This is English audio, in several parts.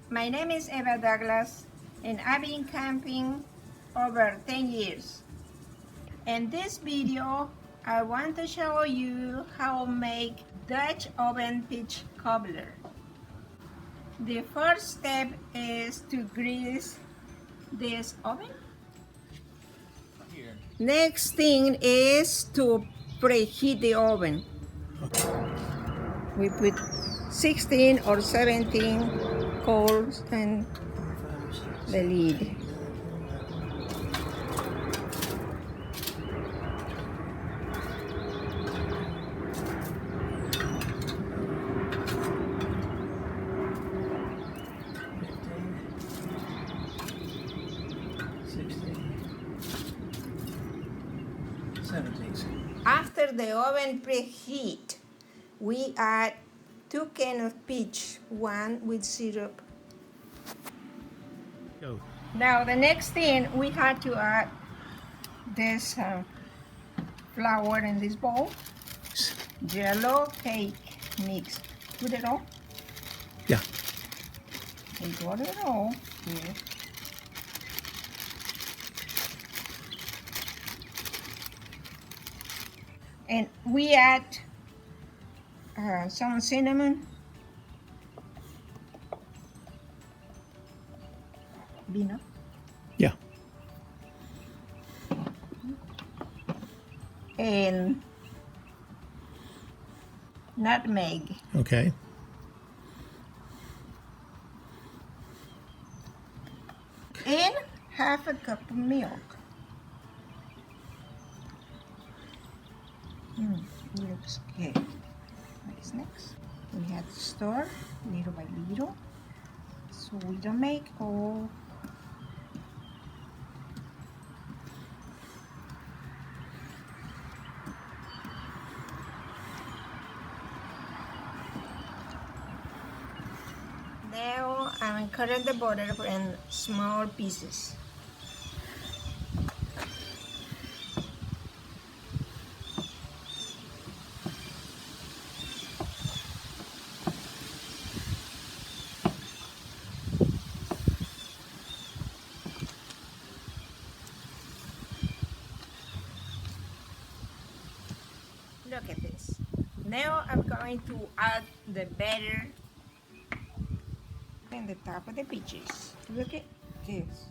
My name is Eva Douglas and I've been camping over 10 years. In this video, I want to show you how to make Dutch oven pitch cobbler. The first step is to grease this oven. Next thing is to preheat the oven. We put 16 or 17 coals and the lid. After the oven preheat, we add 2 cans of peach, one with syrup. Go. Now the next thing, we had to add this flour in this bowl, Jello cake mix. Put it all. Yeah. We got it all here. And we add some cinnamon, vino, Yeah. and nutmeg. Okay. And half a cup of milk. Looks good. What is next? We have to stir little by little so we don't make all. Now I'm cutting the butter in small pieces. Look at this. Now I'm going to add the batter in the top of the peaches. Look at this.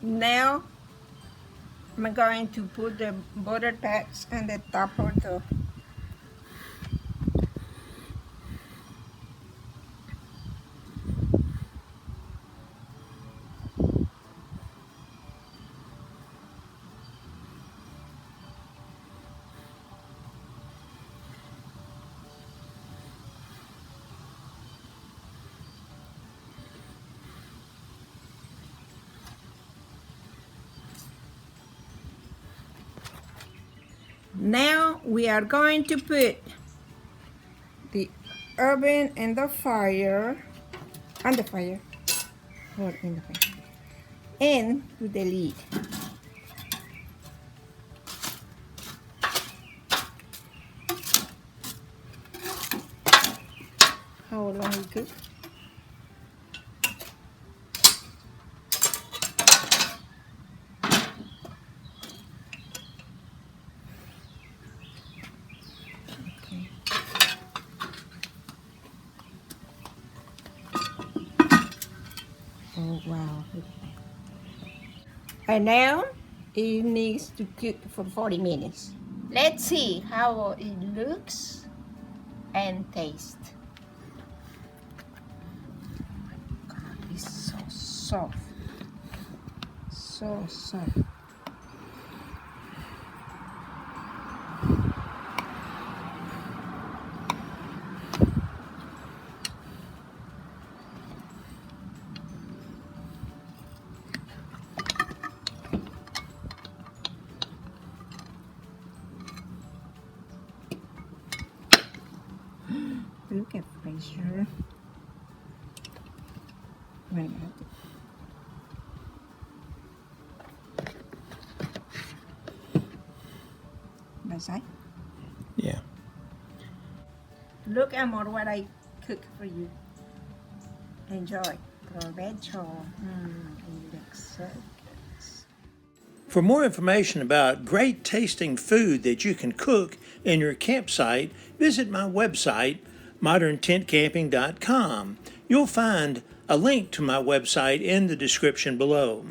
Now I'm going to put the butter packs on the top of the Now we are going to put the oven in the fire, on the fire, or in the fire, and to the lid. How long we cook? Oh wow. And now it needs to cook for 40 minutes. Let's see how it looks and tastes. God, it's so soft. So soft. pressure. Wait a minute. Basay? Yeah. Look, Amor, what I cook for you. Enjoy. Provecho. It looks so good. For more information about great tasting food that you can cook in your campsite, visit my website, moderntentcamping.com. You'll find a link to my website in the description below.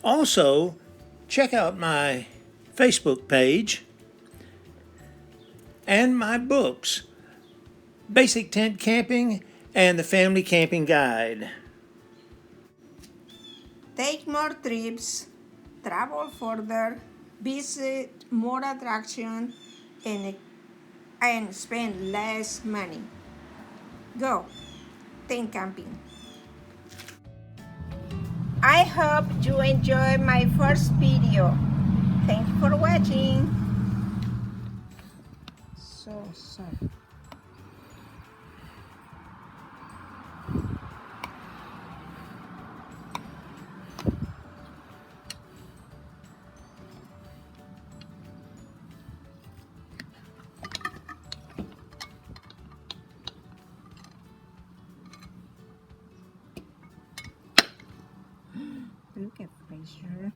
Also, check out my Facebook page and my books, Basic Tent Camping and the Family Camping Guide. Take more trips, travel further, visit more attractions, and spend less money. Go, tent camping. I hope you enjoyed my first video. Thank you for watching. So sorry.